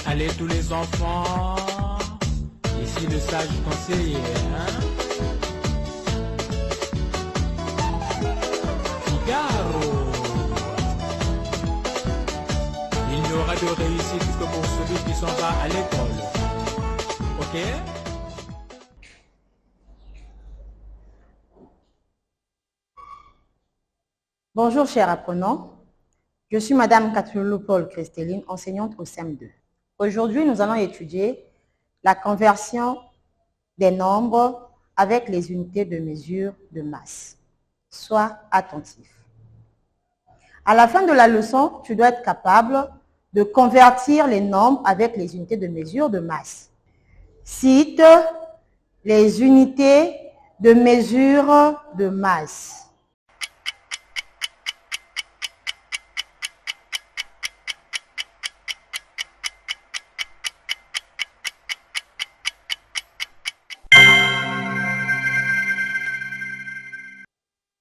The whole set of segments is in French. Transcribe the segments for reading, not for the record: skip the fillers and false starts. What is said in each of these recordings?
Allez tous les enfants. Ici le sage conseiller, hein? Figaro. Il n'y aura de réussite que pour celui qui s'en va à l'école. Ok? Bonjour chers apprenants, je suis Madame Catherine Paul Christeline, enseignante au CM2. Aujourd'hui, nous allons étudier la conversion des nombres avec les unités de mesure de masse. Sois attentif. À la fin de la leçon, tu dois être capable de convertir les nombres avec les unités de mesure de masse. Cite les unités de mesure de masse.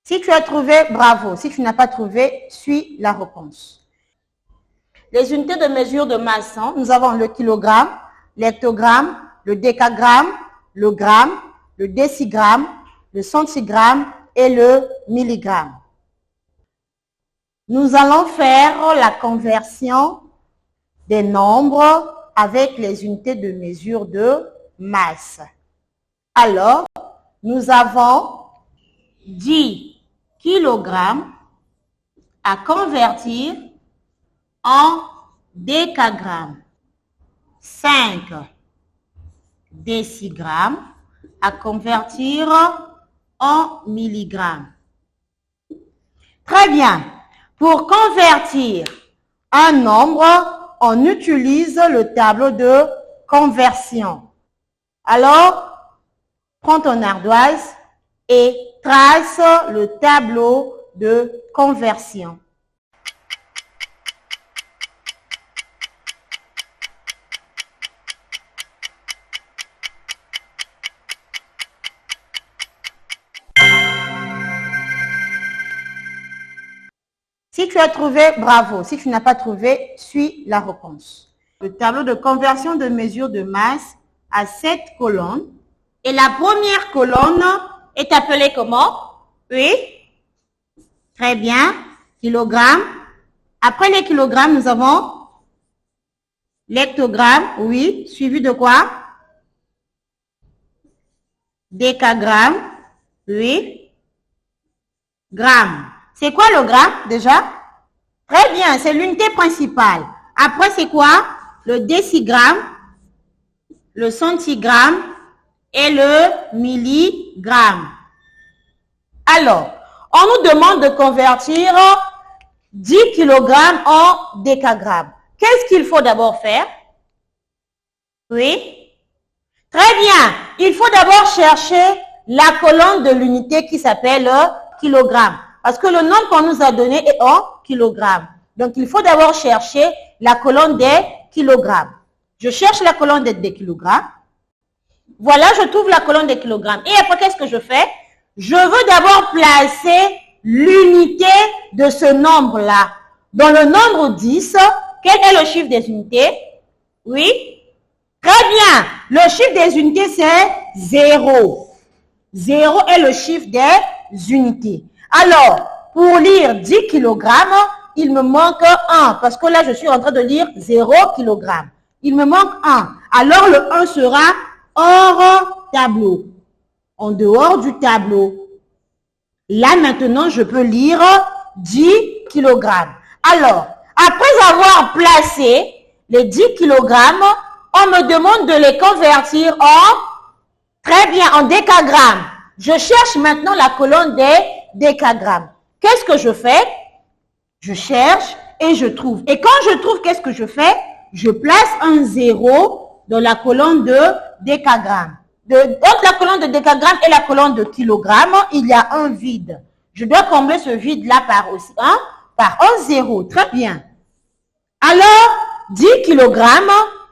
Si tu as trouvé, bravo. Si tu n'as pas trouvé, suis la réponse. Les unités de mesure de masse, nous avons le kilogramme, l'hectogramme, le décagramme, le gramme, le décigramme, le centigramme et le milligramme. Nous allons faire la conversion des nombres avec les unités de mesure de masse. Alors, nous avons 10 kilogrammes à convertir en décagrammes, 5 décigrammes à convertir en milligrammes. Très bien. Pour convertir un nombre, on utilise le tableau de conversion. Alors, prends ton ardoise et trace le tableau de conversion. Si tu as trouvé, bravo. Si tu n'as pas trouvé, suis la réponse. Le tableau de conversion de mesure de masse a 7 colonnes. Et la première colonne est appelée comment? Oui. Très bien. Kilogramme. Après les kilogrammes, nous avons l'hectogramme. Oui. Suivi de quoi? Décagramme. Oui. Gramme. C'est quoi le gramme déjà? Très bien. C'est l'unité principale. Après, c'est quoi? Le décigramme, le centigramme et le milligramme. Alors, on nous demande de convertir 10 kg en décagrammes. Qu'est-ce qu'il faut d'abord faire? Oui. Très bien. Il faut d'abord chercher la colonne de l'unité qui s'appelle kilogramme. Parce que le nombre qu'on nous a donné est en kilogrammes. Donc, il faut d'abord chercher la colonne des kilogrammes. Je cherche la colonne des kilogrammes. Voilà, je trouve la colonne des kilogrammes. Et après, qu'est-ce que je fais? Je veux d'abord placer l'unité de ce nombre-là. Dans le nombre 10, quel est le chiffre des unités? Oui? Très bien. Le chiffre des unités, c'est 0. 0 est le chiffre des unités. Alors, pour lire 10 kg, il me manque 1. Parce que là, je suis en train de lire 0 kg. Il me manque 1. Alors, le 1 sera hors tableau. En dehors du tableau. Là, maintenant, je peux lire 10 kg. Alors, après avoir placé les 10 kg, on me demande de les convertir en, très bien, en décagrammes. Je cherche maintenant la colonne des décagrammes. Qu'est-ce que je fais? Je cherche et je trouve. Et quand je trouve, qu'est-ce que je fais? Je place un 0 dans la colonne de décagrammes. Entre la colonne de décagramme et la colonne de kilogramme, il y a un vide. Je dois combler ce vide-là par un 0. Très bien. Alors, 10 kg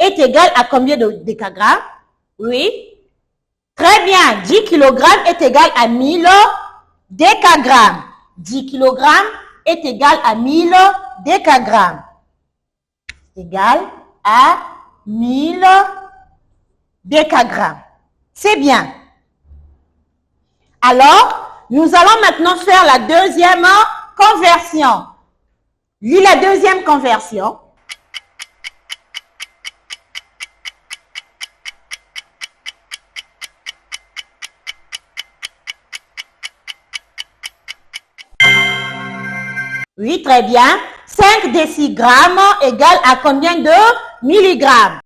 est égal à combien de décagrammes? Oui. Très bien. 10 kg est égal à 1000 décagrammes. 10 kg est égal à 1000 décagrammes. Égal à 1000 décagrammes. C'est bien. Alors, nous allons maintenant faire la deuxième conversion. Lis la deuxième conversion. Oui, très bien. 5 décigrammes égale à combien de milligrammes?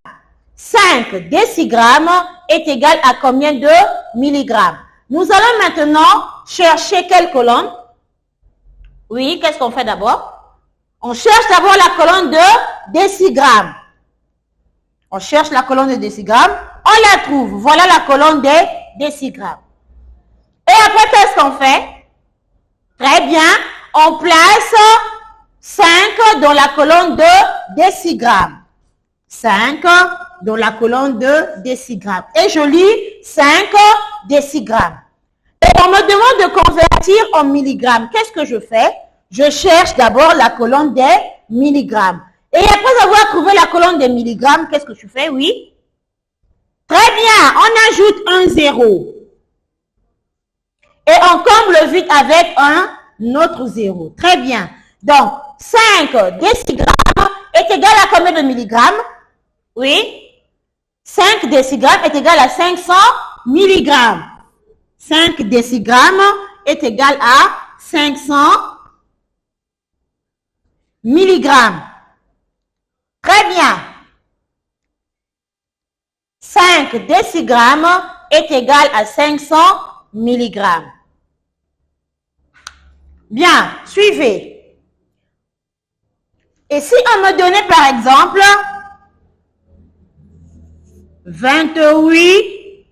5 décigrammes est égal à combien de milligrammes? Nous allons maintenant chercher quelle colonne? Oui, qu'est-ce qu'on fait d'abord? On cherche d'abord la colonne de décigrammes. On cherche la colonne de décigrammes. On la trouve. Voilà la colonne des décigrammes. Et après, qu'est-ce qu'on fait? Très bien. On place 5 dans la colonne de décigrammes. 5 dans la colonne de décigrammes. Et je lis 5 décigrammes. Et on me demande de convertir en milligrammes. Qu'est-ce que je fais? Je cherche d'abord la colonne des milligrammes. Et après avoir trouvé la colonne des milligrammes, qu'est-ce que je fais? Oui. Très bien. On ajoute un 0. Et on comble le vide avec un autre 0. Très bien. Donc, 5 décigrammes est égal à combien de milligrammes? Oui. 5 décigrammes est égal à 500 milligrammes. 5 décigrammes est égal à 500 milligrammes. Très bien. 5 décigrammes est égal à 500 milligrammes. Bien, suivez. Et si on me donnait par exemple 28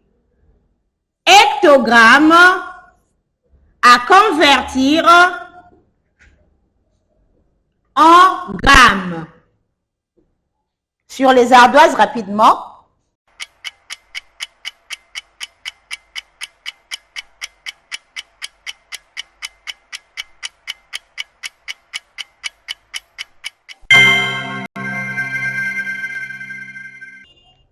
hectogrammes à convertir en grammes. Sur les ardoises rapidement.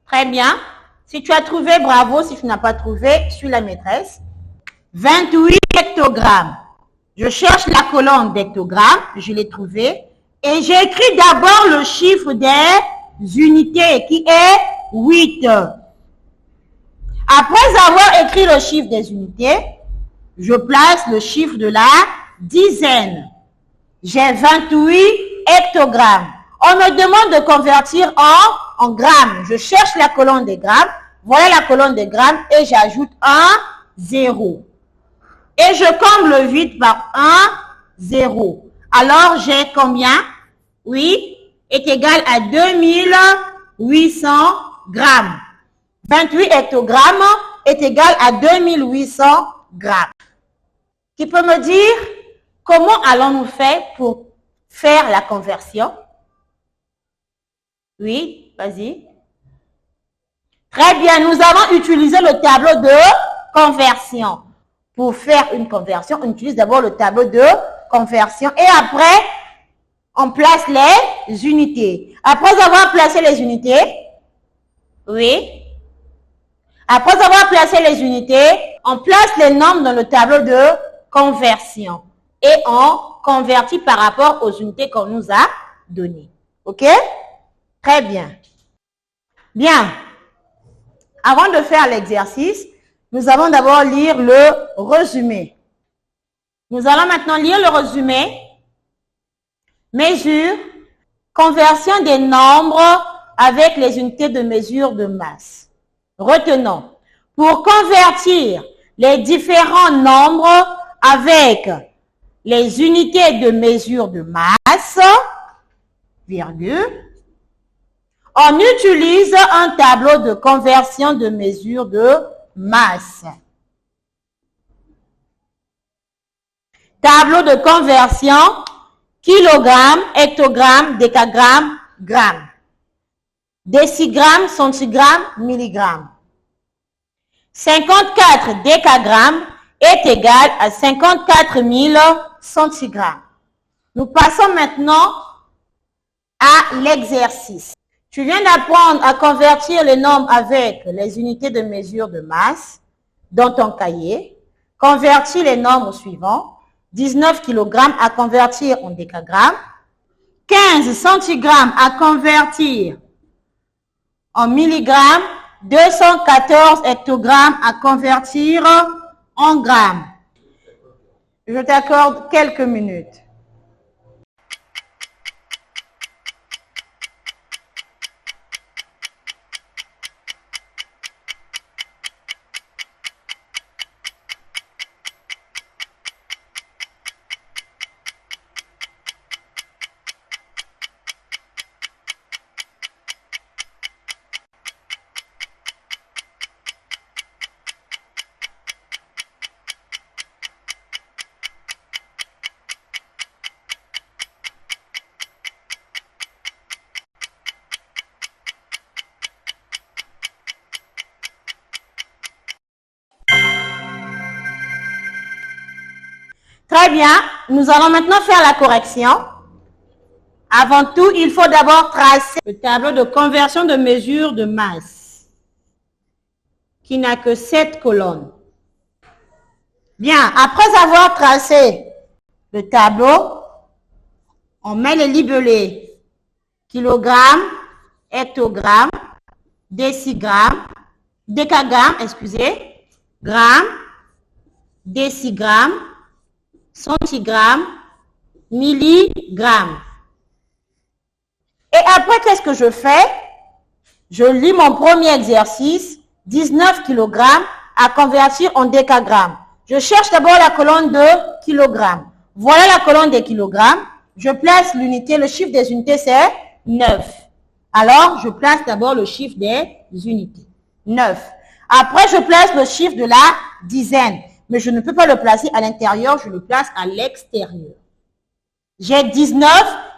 Très bien. Si tu as trouvé, bravo. Si tu n'as pas trouvé, suis la maîtresse. 28 hectogrammes. Je cherche la colonne d'hectogrammes. Je l'ai trouvé. Et j'ai écrit d'abord le chiffre des unités qui est 8. Après avoir écrit le chiffre des unités, je place le chiffre de la dizaine. J'ai 28 hectogrammes. On me demande de convertir en grammes. Je cherche la colonne des grammes. Voilà la colonne des grammes et j'ajoute un 0. Et je comble le vide par un 0. Alors, j'ai combien? Oui, est égal à 2800 grammes. 28 hectogrammes est égal à 2800 grammes. Qui peut me dire comment allons-nous faire pour faire la conversion? Oui, vas-y. Très bien, nous allons utiliser le tableau de conversion. Pour faire une conversion, on utilise d'abord le tableau de conversion et après, on place les unités. Après avoir placé les unités, oui. Après avoir placé les unités, on place les nombres dans le tableau de conversion et on convertit par rapport aux unités qu'on nous a données. OK? Très bien. Bien. Avant de faire l'exercice, nous allons d'abord lire le résumé. Nous allons maintenant lire le résumé. Mesure, conversion des nombres avec les unités de mesure de masse. Retenons, pour convertir les différents nombres avec les unités de mesure de masse, virgule, on utilise un tableau de conversion de mesure de masse. Tableau de conversion, kilogramme, hectogramme, décagramme, gramme. Décigramme, centigramme, milligramme. 54 décagrammes est égal à 54 000 centigrammes. Nous passons maintenant à l'exercice. Tu viens d'apprendre à convertir les nombres avec les unités de mesure de masse dans ton cahier. Convertis les nombres suivants. 19 kg à convertir en décagrammes. 15 centigrammes à convertir en milligrammes. 214 hectogrammes à convertir en grammes. Je t'accorde quelques minutes. Très bien, nous allons maintenant faire la correction. Avant tout, il faut d'abord tracer le tableau de conversion de mesure de masse qui n'a que 7 colonnes. Bien, après avoir tracé le tableau, on met les libellés kilogramme, hectogramme, décigramme, décagramme, gramme, décigramme, centigramme, milligramme. Et après, qu'est-ce que je fais? Je lis mon premier exercice, 19 kg à convertir en décagramme. Je cherche d'abord la colonne de kilogrammes. Voilà la colonne des kilogrammes. Je place l'unité, le chiffre des unités c'est 9. Alors, je place d'abord le chiffre des unités, 9. Après, je place le chiffre de la dizaine. Mais je ne peux pas le placer à l'intérieur, je le place à l'extérieur. J'ai 19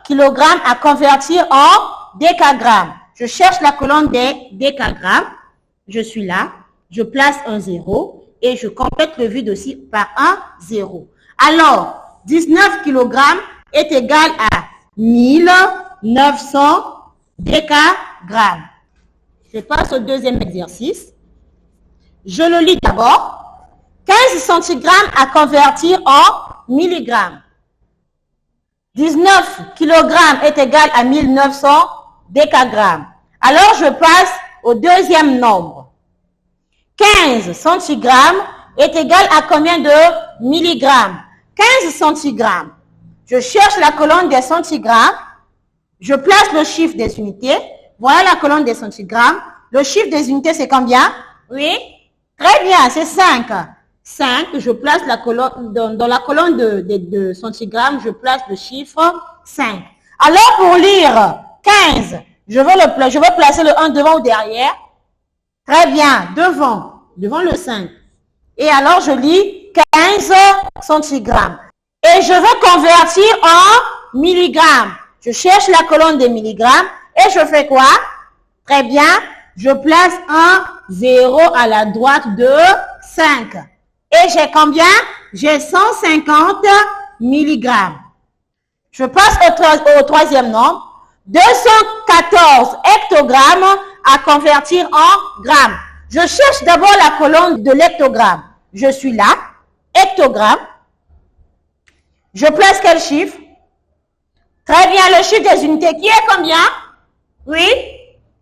kg à convertir en décagrammes. Je cherche la colonne des décagrammes. Je suis là. Je place un 0 et je complète le vide aussi par un 0. Alors, 19 kg est égal à 1900 décagrammes. Je passe au deuxième exercice. Je le lis d'abord. 15 centigrammes à convertir en milligrammes. 19 kg est égal à 1900 décagrammes. Alors, je passe au deuxième nombre. 15 centigrammes est égal à combien de milligrammes? 15 centigrammes. Je cherche la colonne des centigrammes. Je place le chiffre des unités. Voilà la colonne des centigrammes. Le chiffre des unités, c'est combien? Oui. Très bien, c'est 5. 5, je place la colonne, dans la colonne de centigrammes, je place le chiffre 5. Alors, pour lire 15, je vais placer le 1 devant ou derrière. Très bien, devant le 5. Et alors, je lis 15 centigrammes. Et je veux convertir en milligrammes. Je cherche la colonne des milligrammes et je fais quoi? Très bien, je place un 0 à la droite de 5. Et j'ai combien? J'ai 150 milligrammes. Je passe au troisième nombre. 214 hectogrammes à convertir en grammes. Je cherche d'abord la colonne de l'hectogramme. Je suis là. Hectogramme. Je place quel chiffre? Très bien, le chiffre des unités. Qui est combien? Oui.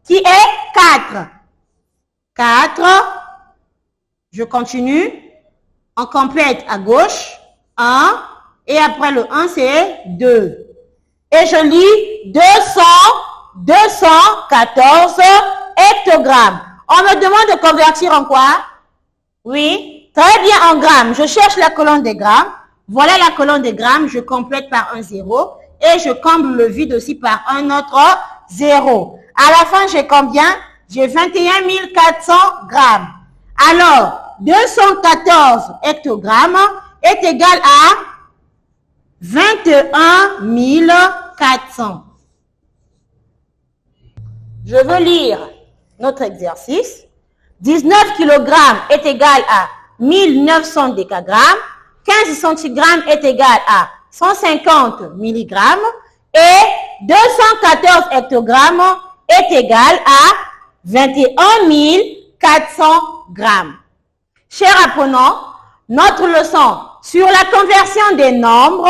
Qui est 4. 4. Je continue. On complète à gauche, 1, et après le 1, c'est 2. Et je lis 214 hectogrammes. On me demande de convertir en quoi? Oui, très bien, en grammes. Je cherche la colonne des grammes. Voilà la colonne des grammes. Je complète par un 0 et je comble le vide aussi par un autre 0. À la fin, j'ai combien? J'ai 21 400 grammes. Alors, 214 hectogrammes est égal à 21 400. Je veux lire notre exercice. 19 kg est égal à 1900 décagrammes. 15 centigrammes est égal à 150 milligrammes. Et 214 hectogrammes est égal à 21 400 grammes. Chers apprenants, notre leçon sur la conversion des nombres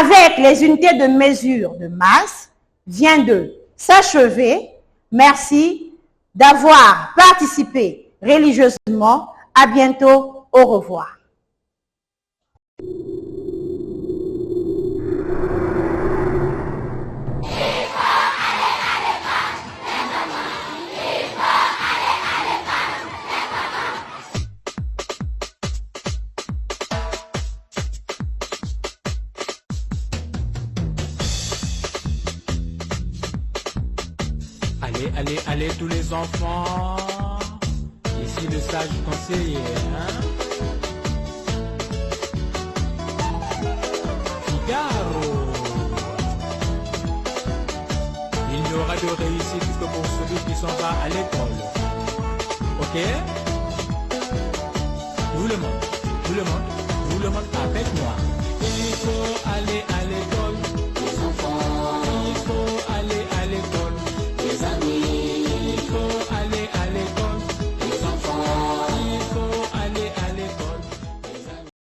avec les unités de mesure de masse vient de s'achever. Merci d'avoir participé religieusement. À bientôt. Au revoir. Allez, allez, allez tous les enfants. Ici le sage conseiller, hein? Figaro. Il n'y aura de réussite que pour celui qui s'en va à l'école. Ok? Tout le monde avec moi. Il faut aller à l'école.